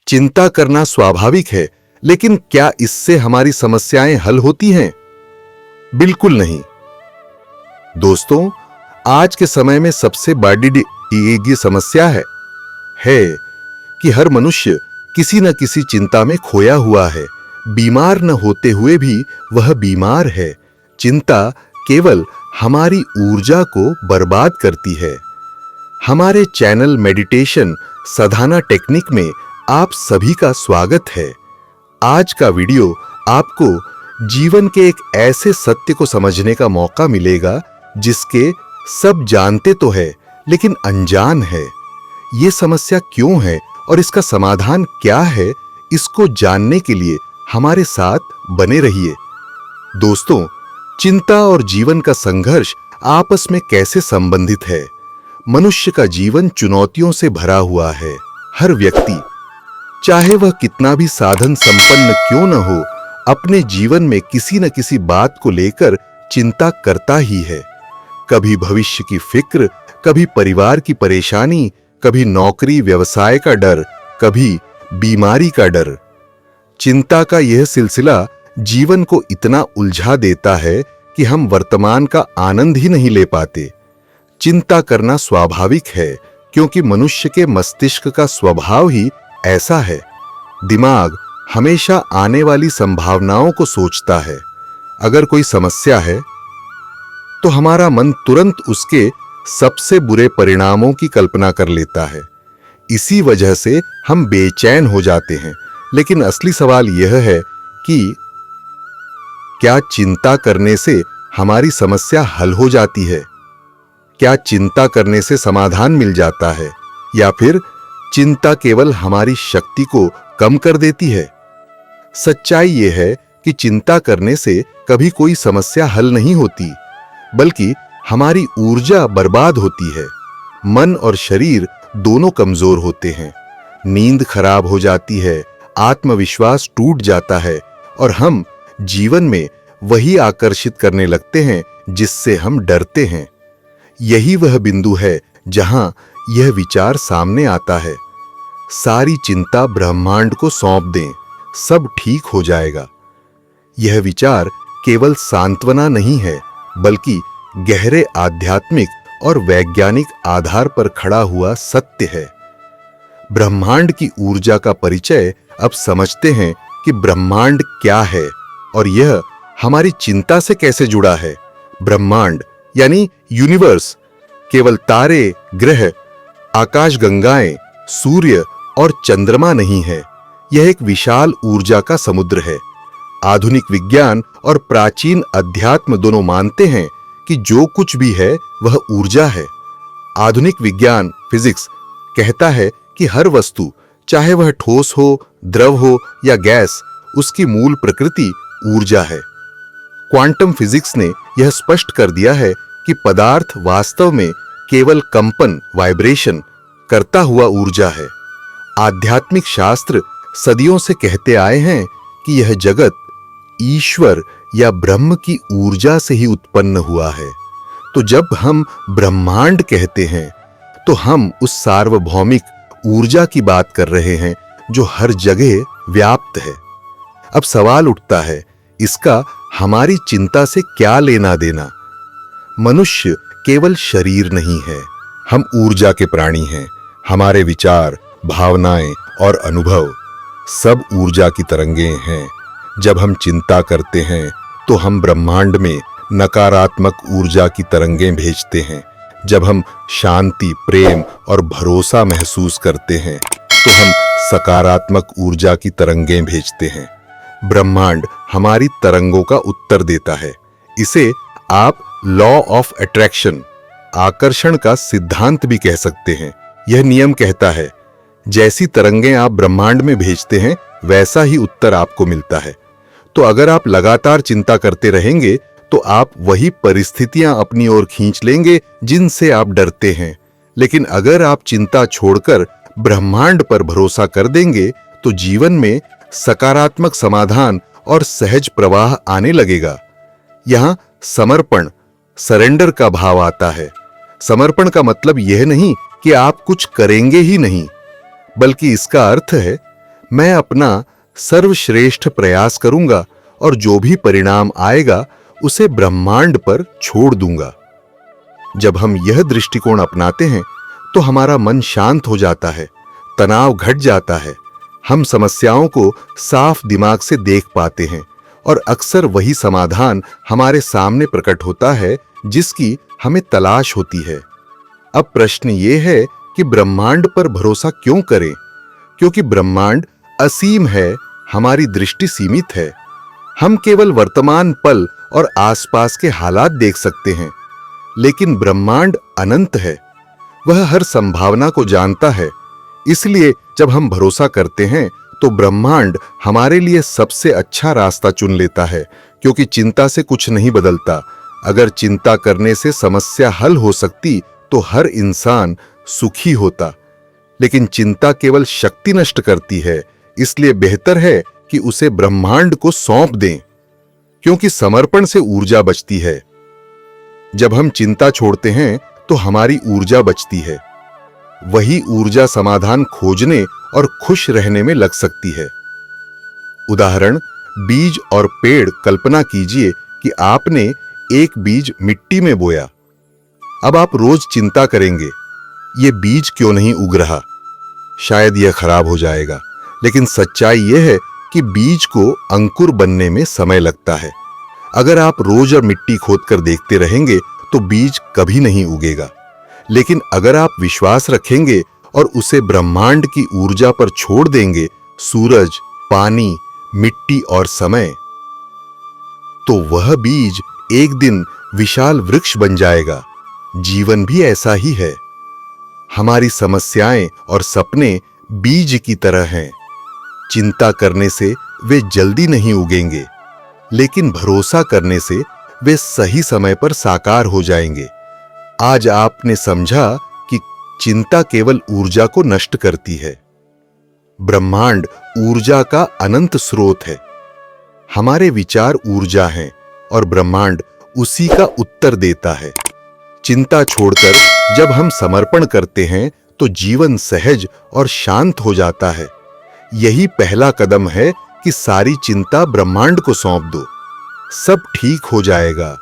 चिंता करना स्वाभाविक है, लेकिन क्या इससे हमारी समस्याएं हल होती हैं? बिल्कुल नहीं। दोस्तों, आज के समय में सबसे बड़ी समस्या है कि हर मनुष्य किसी न किसी चिंता में खोया हुआ है। बीमार न होते हुए भी वह बीमार है। चिंता केवल हमारी ऊर्जा को बर्बाद करती है। हमारे चैनल मेडिटेशन साधना टेक्निक में आप सभी का स्वागत है। आज का वीडियो आपको जीवन के एक ऐसे सत्य को समझने का मौका मिलेगा जिसके सब जानते तो है, लेकिन अनजान है। ये समस्या क्यों है और इसका समाधान क्या है, इसको जानने के लिए हमारे साथ बने रहिए। दोस्तों, चिंता और जीवन का संघर्ष आपस में कैसे संबंधित है? मनुष्य का जीवन चुनौतियों से भरा हुआ है। हर व्यक्ति, चाहे वह कितना भी साधन संपन्न क्यों न हो, अपने जीवन में किसी न किसी बात को लेकर चिंता करता ही है। कभी भविष्य की फिक्र, कभी परिवार की परेशानी, कभी नौकरी व्यवसाय का डर, कभी बीमारी का डर। चिंता का यह सिलसिला जीवन को इतना उलझा देता है कि हम वर्तमान का आनंद ही नहीं ले पाते। चिंता करना स्वाभाविक है, क्योंकि मनुष्य के मस्तिष्क का स्वभाव ही ऐसा है। दिमाग हमेशा आने वाली संभावनाओं को सोचता है। अगर कोई समस्या है तो हमारा मन तुरंत उसके सबसे बुरे परिणामों की कल्पना कर लेता है। इसी वजह से हम बेचैन हो जाते हैं। लेकिन असली सवाल यह है कि क्या चिंता करने से हमारी समस्या हल हो जाती है? क्या चिंता करने से समाधान मिल जाता है, या फिर चिंता केवल हमारी शक्ति को कम कर देती है? सच्चाई यह है कि चिंता करने से कभी कोई समस्या हल नहीं होती, बल्कि हमारी ऊर्जा बर्बाद होती है। मन और शरीर दोनों कमजोर होते हैं। नींद खराब हो जाती है, आत्मविश्वास टूट जाता है और हम जीवन में वही आकर्षित करने लगते हैं जिससे हम डरते हैं। यही वह बिंदु है जहां यह विचार सामने आता है, सारी चिंता ब्रह्मांड को सौंप दें, सब ठीक हो जाएगा। यह विचार केवल सांत्वना नहीं है, बल्कि गहरे आध्यात्मिक और वैज्ञानिक आधार पर खड़ा हुआ सत्य है। ब्रह्मांड की ऊर्जा का परिचय अब समझते हैं कि ब्रह्मांड क्या है और यह हमारी चिंता से कैसे जुड़ा है। ब्रह्मांड यानी यूनिवर्स केवल तारे, ग्रह, आकाशगंगाएं, सूर्य और चंद्रमा नहीं है। यह एक विशाल ऊर्जा का समुद्र है। आधुनिक विज्ञान और प्राचीन अध्यात्म दोनों मानते हैं कि जो कुछ भी है वह ऊर्जा है। आधुनिक विज्ञान फिजिक्स कहता है कि हर वस्तु, चाहे वह ठोस हो, द्रव हो या गैस, उसकी मूल प्रकृति ऊर्जा है। क्वांटम फिजिक्स ने यह स्पष्ट कर दिया है कि पदार्थ वास्तव में केवल कंपन, वाइब्रेशन करता हुआ ऊर्जा है। आध्यात्मिक शास्त्र सदियों से कहते आए हैं कि यह जगत ईश्वर या ब्रह्म की ऊर्जा से ही उत्पन्न हुआ है। तो जब हम ब्रह्मांड कहते हैं तो हम उस सार्वभौमिक ऊर्जा की बात कर रहे हैं जो हर जगह व्याप्त है। अब सवाल उठता है, इसका हमारी चिंता से क्या लेना देना? मनुष्य केवल शरीर नहीं है, हम ऊर्जा के प्राणी हैं। हमारे विचार, भावनाएं और अनुभव सब ऊर्जा की तरंगें हैं। जब हम चिंता करते हैं तो हम ब्रह्मांड में नकारात्मक ऊर्जा की तरंगें भेजते हैं। जब हम शांति, प्रेम और भरोसा महसूस करते हैं तो हम सकारात्मक ऊर्जा की तरंगें भेजते हैं। ब्रह्मांड हमारी तरंगों का उत्तर देता है। इसे आप लॉ ऑफ अट्रैक्शन, आकर्षण का सिद्धांत भी कह सकते हैं। यह नियम कहता है, जैसी तरंगें आप ब्रह्मांड में भेजते हैं वैसा ही उत्तर आपको मिलता है। तो अगर आप लगातार चिंता करते रहेंगे तो आप वही परिस्थितियां अपनी ओर खींच लेंगे जिनसे आप डरते हैं। लेकिन अगर आप चिंता छोड़कर ब्रह्मांड पर भरोसा कर देंगे तो जीवन में सकारात्मक समाधान और सहज प्रवाह आने लगेगा। यहां समर्पण, सरेंडर का भाव आता है। समर्पण का मतलब यह नहीं कि आप कुछ करेंगे ही नहीं, बल्कि इसका अर्थ है मैं अपना सर्वश्रेष्ठ प्रयास करूंगा और जो भी परिणाम आएगा उसे ब्रह्मांड पर छोड़ दूंगा। जब हम यह दृष्टिकोण अपनाते हैं तो हमारा मन शांत हो जाता है, तनाव घट जाता है, हम समस्याओं को साफ दिमाग से देख पाते हैं और अक्सर वही समाधान हमारे सामने प्रकट होता है जिसकी हमें तलाश होती है। अब प्रश्न ये है कि ब्रह्मांड पर भरोसा क्यों करें? क्योंकि ब्रह्मांड असीम है, हमारी दृष्टि सीमित है। हम केवल वर्तमान पल और आसपास के हालात देख सकते हैं, लेकिन ब्रह्मांड अनंत है, वह हर संभावना को जानता है। इसलिए जब हम भरोसा करते हैं तो ब्रह्मांड हमारे लिए सबसे अच्छा रास्ता चुन लेता है, क्योंकि चिंता से कुछ नहीं बदलता। अगर चिंता करने से समस्या हल हो सकती तो हर इंसान सुखी होता, लेकिन चिंता केवल शक्ति नष्ट करती है। इसलिए बेहतर है कि उसे ब्रह्मांड को सौंप दें, क्योंकि समर्पण से ऊर्जा बचती है। जब हम चिंता छोड़ते हैं तो हमारी ऊर्जा बचती है। वही ऊर्जा समाधान खोजने और खुश रहने में लग सकती है। उदाहरण, बीज और पेड़। कल्पना कीजिए कि आपने एक बीज मिट्टी में बोया। अब आप रोज चिंता करेंगे, ये बीज क्यों नहीं उग रहा, शायद यह खराब हो जाएगा। लेकिन सच्चाई यह है कि बीज को अंकुर बनने में समय लगता है। अगर आप रोज और मिट्टी खोदकर देखते रहेंगे तो बीज कभी नहीं उगेगा। लेकिन अगर आप विश्वास रखेंगे और उसे ब्रह्मांड की ऊर्जा पर छोड़ देंगे, सूरज, पानी, मिट्टी और समय, तो वह बीज एक दिन विशाल वृक्ष बन जाएगा। जीवन भी ऐसा ही है। हमारी समस्याएं और सपने बीज की तरह हैं। चिंता करने से वे जल्दी नहीं उगेंगे, लेकिन भरोसा करने से वे सही समय पर साकार हो जाएंगे। आज आपने समझा कि चिंता केवल ऊर्जा को नष्ट करती है। ब्रह्मांड ऊर्जा का अनंत स्रोत है। हमारे विचार ऊर्जा हैं और ब्रह्मांड उसी का उत्तर देता है। चिंता छोड़कर जब हम समर्पण करते हैं तो जीवन सहज और शांत हो जाता है। यही पहला कदम है कि सारी चिंता ब्रह्मांड को सौंप दो, सब ठीक हो जाएगा।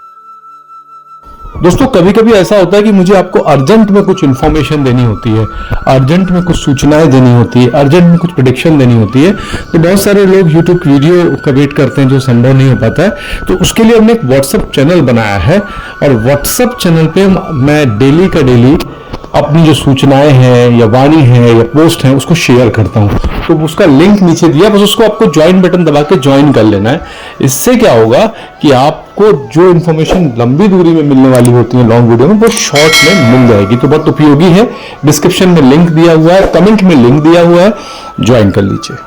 दोस्तों, कभी कभी ऐसा होता है कि मुझे आपको अर्जेंट में कुछ इन्फॉर्मेशन देनी होती है, अर्जेंट में कुछ सूचनाएं देनी होती है, अर्जेंट में कुछ प्रेडिक्शन देनी होती है। तो बहुत सारे लोग यूट्यूब वीडियो का वेट करते हैं जो संभव नहीं हो पाता है। तो उसके लिए हमने एक व्हाट्सएप चैनल बनाया है और व्हाट्सएप चैनल पे मैं डेली का डेली अपनी जो सूचनाएं हैं या वाणी है या पोस्ट है उसको शेयर करता हूं। तो उसका लिंक नीचे दिया, बस उसको आपको ज्वाइन बटन दबा के ज्वाइन कर लेना है। इससे क्या होगा कि आपको जो इन्फॉर्मेशन लंबी दूरी में मिलने वाली होती है लॉन्ग वीडियो में, वो शॉर्ट में मिल जाएगी। तो बहुत उपयोगी है। डिस्क्रिप्शन में लिंक दिया हुआ है, कमेंट में लिंक दिया हुआ है, ज्वाइन कर लीजिए।